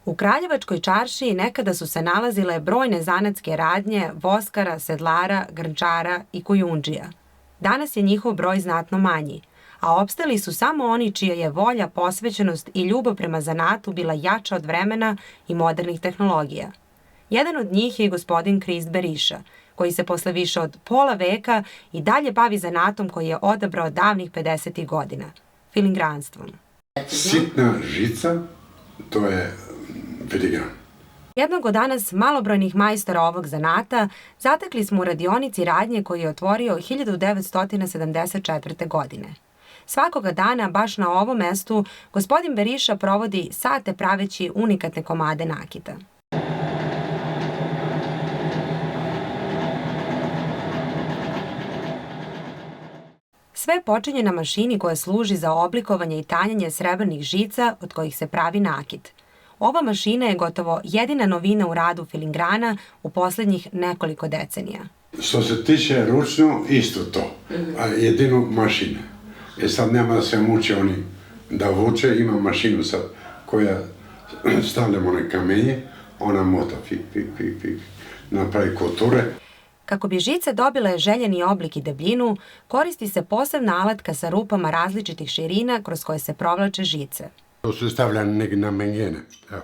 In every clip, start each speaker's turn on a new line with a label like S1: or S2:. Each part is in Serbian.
S1: U Kraljevačkoj čaršiji nekada su se nalazile brojne zanatske radnje voskara, sedlara, grnčara i kujundžija. Danas je njihov broj znatno manji, a opstali su samo oni čija je volja, posvećenost i ljubav prema zanatu bila jača od vremena i modernih tehnologija. Jedan od njih je i gospodin Krist Beriša, koji se posle više od pola veka i dalje bavi zanatom koji je odabrao davnih 50. godina, filigranstvom.
S2: Sitna žica, to je filigran.
S1: Jednog od danas malobrojnih majstora ovog zanata zatekli smo u radionici radnje koju je otvorio 1974. godine. Svakoga dana, baš na ovom mestu, gospodin Beriša provodi sate praveći unikatne komade nakita. Sve počinje na mašini koja služi za oblikovanje i tanjanje srebrnih žica od kojih se pravi nakit. Ova mašina je gotovo jedina novina u radu filingrana u poslednjih nekoliko decenija.
S2: Što se tiče ručno, isto to, a jedino mašine. Sad nema da se muče oni da vuče, ima mašinu sad koja stavljamo one kamenje, ona mota, fik, napravi koture.
S1: Kako bi žice dobile željeni oblik i debljinu, koristi se posebna alatka sa rupama različitih širina kroz koje se provlače žice.
S2: To su stavljane negdje na menjene. Evo.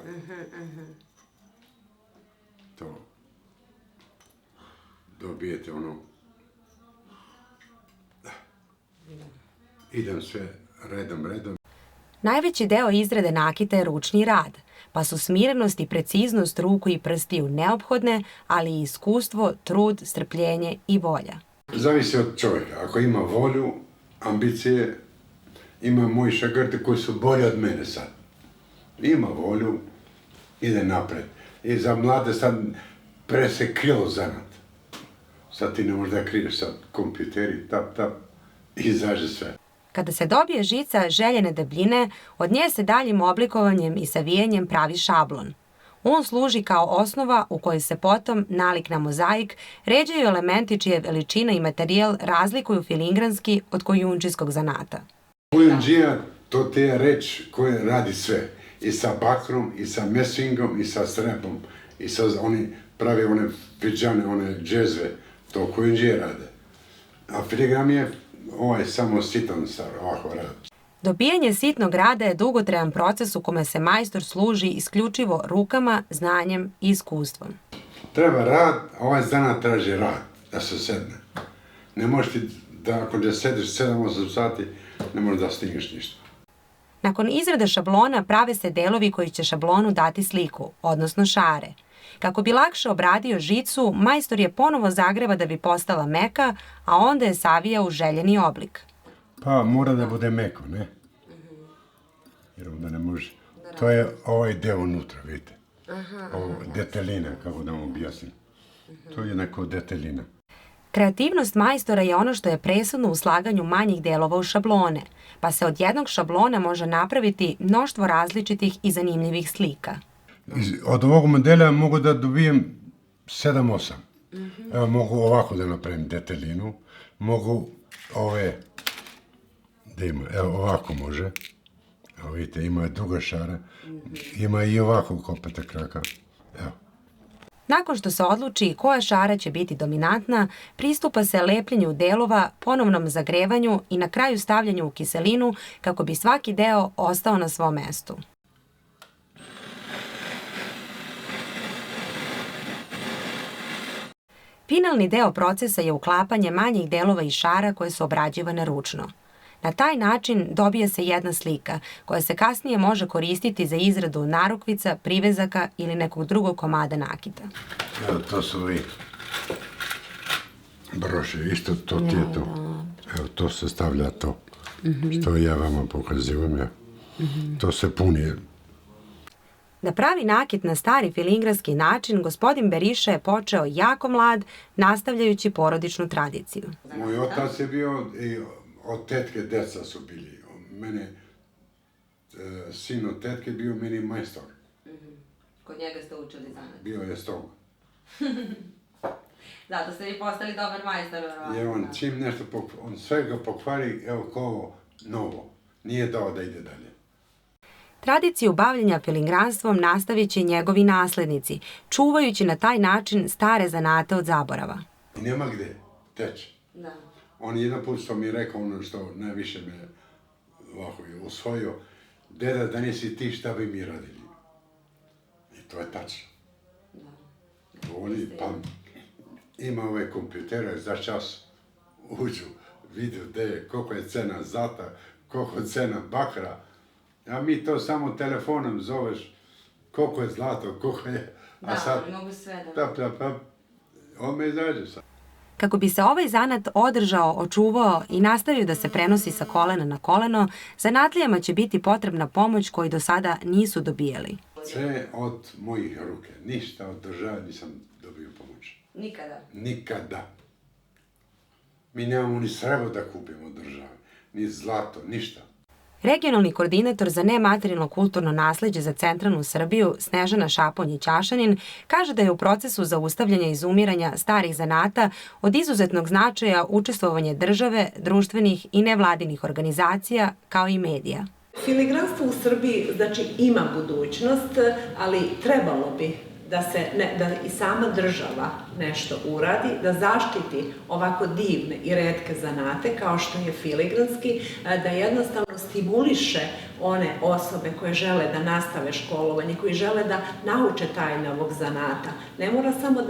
S2: To. Dobijete ono. Idem sve redom.
S1: Najveći deo izrade nakita je ručni rad, pa su smirenost i preciznost ruku i prstiju neophodne, ali i iskustvo, trud, strpljenje i volja.
S2: Zavisi od čovjeka. Ako ima volju, ambicije, ima moji šagrti koji su bolji od mene sad. Ima volju, ide napred. I za mlade sad se krilo zanat. Sad ti ne možeš da kriješ sad kompjuteri, tap, i izađe sve.
S1: Kada se dobije žica željene debljine, od nje se daljim oblikovanjem i savijanjem pravi šablon. On služi kao osnova u kojoj se potom, nalik na mozaik, ređaju elementi čije veličina i materijal razlikuju filingranski od kojundžijskog zanata.
S2: Kujundžija, to te je reč koja radi sve. I sa bakrom, i sa mesingom, i sa srebom. I sa oni pravi one pidžane, one džezve. To kujundžije rade. A filigram je samo sitan stvar, ovako radi.
S1: Dobijanje sitnog rada je dugotrajan proces u kome se majstor služi isključivo rukama, znanjem i iskustvom.
S2: Treba rad, ovaj zanat traži rad, da se sedne. Ne možeš ti da ako ne sediš 7-8 sati, ne možeš da stigneš ništa.
S1: Nakon izrade šablona prave se delovi koji će šablonu dati sliku, odnosno šare. Kako bi lakše obradio žicu, majstor je ponovo zagreva da bi postala meka, a onda je savija u željeni oblik.
S2: Pa mora da bude meko, ne? Jer onda ne može. To je ovaj deo unutra, vidite. Ovo detelina, kako da vam objasnim. To je neko detelina.
S1: Kreativnost majstora je ono što je presudno u slaganju manjih delova u šablone, pa se od jednog šablona može napraviti mnoštvo različitih i zanimljivih slika.
S2: Od ovog modela mogu da dobijem 7-8. Evo, mogu ovako da napravim detelinu, mogu ove, da ima, evo ovako može. Evo vidite, ima druga šara, ima i ovako kopata kraka, evo.
S1: Nakon što se odluči koja šara će biti dominantna, pristupa se lepljenju delova, ponovnom zagrevanju i na kraju stavljanju u kiselinu kako bi svaki deo ostao na svom mestu. Finalni deo procesa je uklapanje manjih delova i šara koje su obrađivane ručno. Na taj način dobija se jedna slika koja se kasnije može koristiti za izradu narukvica, privezaka ili nekog drugog komada nakita.
S2: Evo, to su ovi broše, isto to ti je to. Evo, to se stavlja to, što ja vama pokazujem. To se puni.
S1: Da pravi nakit na stari filingranski način, gospodin Beriša je počeo jako mlad, nastavljajući porodičnu tradiciju.
S2: Moj otac je bio i od tetke deca su bili. Mene, sin od tetke bio meni majstor.
S1: Kod njega ste učili zanat?
S2: Bio je s toga.
S1: Zato ste vi postali dobar majstor.
S2: Jer on čim nešto, on sve ga pokvari, evo kao ovo, novo. Nije dao da ide dalje.
S1: Tradiciju bavljenja filigranstvom nastavit će njegovi naslednici, čuvajući na taj način stare zanate od zaborava.
S2: Nema gde, teče. On jedan put što mi je rekao ono što najviše me ovako je usvojio, deda, da nisi ti, šta bi mi radili? I to je tačno. Oni, pa, ima ove kompjutere, za čas uđu, vidio gde je, koliko je cena zlata, koliko je cena bakra, a mi to samo telefonom zoveš, koliko je zlato, koliko je, a sad,
S1: mogu sve
S2: on me izađe sad.
S1: Kako bi se ovaj zanat održao, očuvao i nastavio da se prenosi sa kolena na koleno, zanatlijama će biti potrebna pomoć koju do sada nisu dobijali.
S2: Sve od mojih ruke, ništa od države nisam dobio pomoć.
S1: Nikada?
S2: Nikada. Mi nemamo ni srebro da kupimo od države, ni zlato, ništa.
S1: Regionalni koordinator za nematerijalno kulturno nasleđe za centralnu Srbiju, Snežana Šaponje-Ćašanin, kaže da je u procesu zaustavljanja izumiranja starih zanata od izuzetnog značaja učestvovanje države, društvenih i nevladinih organizacija, kao i medija.
S3: Filigranstvo u Srbiji, znači, ima budućnost, ali trebalo bi da i sama država nešto uradi, da zaštiti ovako divne i retke zanate kao što je filigranski, da jednostavno stimuliše one osobe koje žele da nastave školovanje, koji žele da nauče tajne ovog zanata. Ne mora samo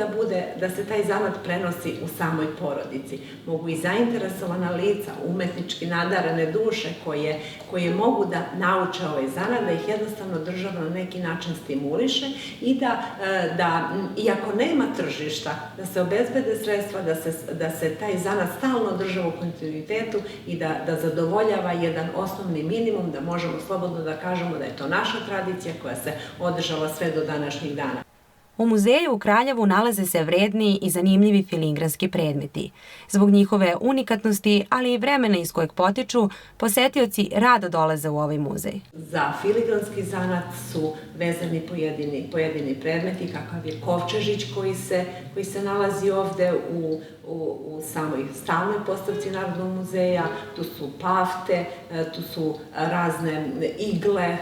S3: da se taj zanat prenosi u samoj porodici. Mogu i zainteresovana lica, umetnički nadarene duše koje mogu da nauče ovaj zanat, da ih jednostavno država na neki način stimuliše i da iako nema tržišta, da se obezbede sredstva, da se taj zanat stalno održava u kontinuitetu i da zadovoljava jedan osnovni minimum, da možemo slobodno da kažemo da je to naša tradicija koja se održala sve do današnjih dana.
S1: U muzeju u Kraljevu nalaze se vredni i zanimljivi filigranski predmeti. Zbog njihove unikatnosti, ali i vremena iz kojeg potiču, posetioci rado dolaze u ovaj muzej.
S3: Za filigranski zanat su vezani pojedini predmeti, kakav je kovčežić koji se nalazi ovde u samoj stalnoj postavci Narodnog muzeja, tu su pafte, tu su razne igle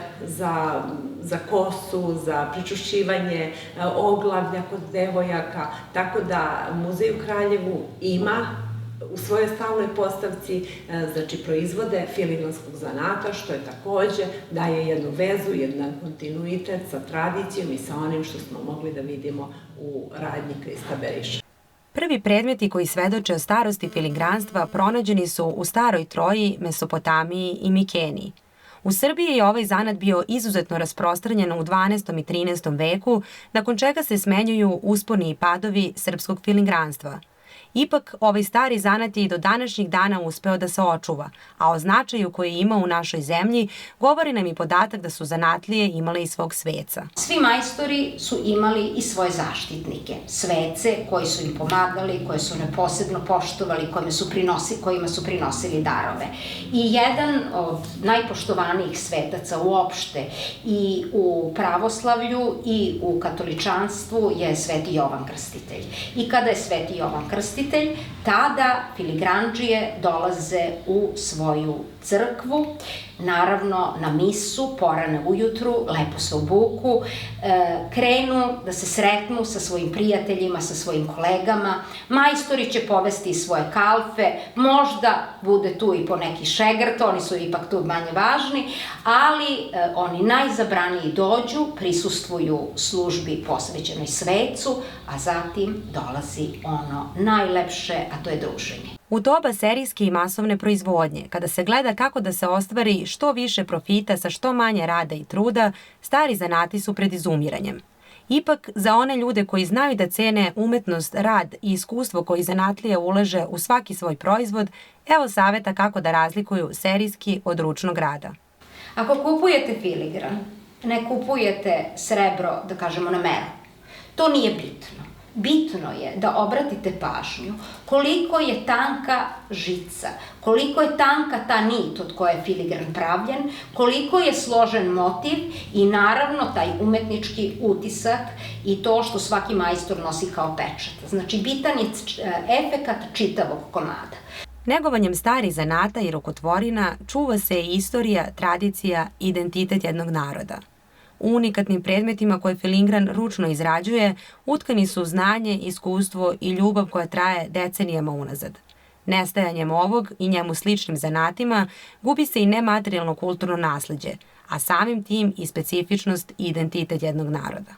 S3: za kosu, za pričušćivanje oglavlja kod devojaka, tako da muzej u Kraljevu ima u svojoj stalnoj postavci, znači, proizvode filigranskog zanata, što je takođe daje jednu vezu, jedan kontinuitet sa tradicijom i sa onim što smo mogli da vidimo u radnji Krista Beriša.
S1: Prvi predmeti koji svedoče o starosti filigranstva pronađeni su u Staroj Troji, Mesopotamiji i Mikeniji. U Srbiji je ovaj zanat bio izuzetno rasprostranjen u 12. i 13. veku, nakon čega se smenjuju usponi i padovi srpskog filigranstva. Ipak, ovaj stari zanat je i do današnjih dana uspeo da se očuva, a o značaju koji ima u našoj zemlji govori nam i podatak da su zanatlije imale i svog sveca.
S4: Svi majstori su imali i svoje zaštitnike, svece koji su im pomagali, koje su neposebno poštovali, kojima su prinosili darove. I jedan od najpoštovanijih svetaca uopšte i u pravoslavlju i u katoličanstvu je Sveti Jovan Krstitelj. I kada je Sveti Jovan Krstitelj, tada filigranđije dolaze u svoju crkvu, naravno na misu, porane ujutru, lepo se obuku, krenu da se sretnu sa svojim prijateljima, sa svojim kolegama, majstori će povesti svoje kalfe, možda bude tu i po neki šegrt, oni su ipak tu manje važni, ali oni najzabraniji dođu, prisustvuju službi posvećenoj svecu, a zatim dolazi ono najlepše, a to je druženje.
S1: U doba serijske i masovne proizvodnje, kada se gleda kako da se ostvari što više profita sa što manje rada i truda, stari zanati su pred izumiranjem. Ipak, za one ljude koji znaju da cene umetnost, rad i iskustvo koji zanatlija ulaže u svaki svoj proizvod, evo saveta kako da razlikuju serijski od ručnog rada.
S4: Ako kupujete filigran, ne kupujete srebro, da kažemo, na meru. To nije bitno. Bitno je da obratite pažnju koliko je tanka žica, koliko je tanka ta nit od koje je filigran pravljen, koliko je složen motiv i naravno taj umetnički utisak i to što svaki majstor nosi kao pečat. Znači, bitan je efekat čitavog komada.
S1: Negovanjem starih zanata i rukotvorina čuva se i istorija, tradicija i identitet jednog naroda. U unikatnim predmetima koje filingran ručno izrađuje utkani su znanje, iskustvo i ljubav koja traje decenijama unazad. Nestajanjem ovog i njemu sličnim zanatima gubi se i nematerijalno kulturno nasleđe, a samim tim i specifičnost i identitet jednog naroda.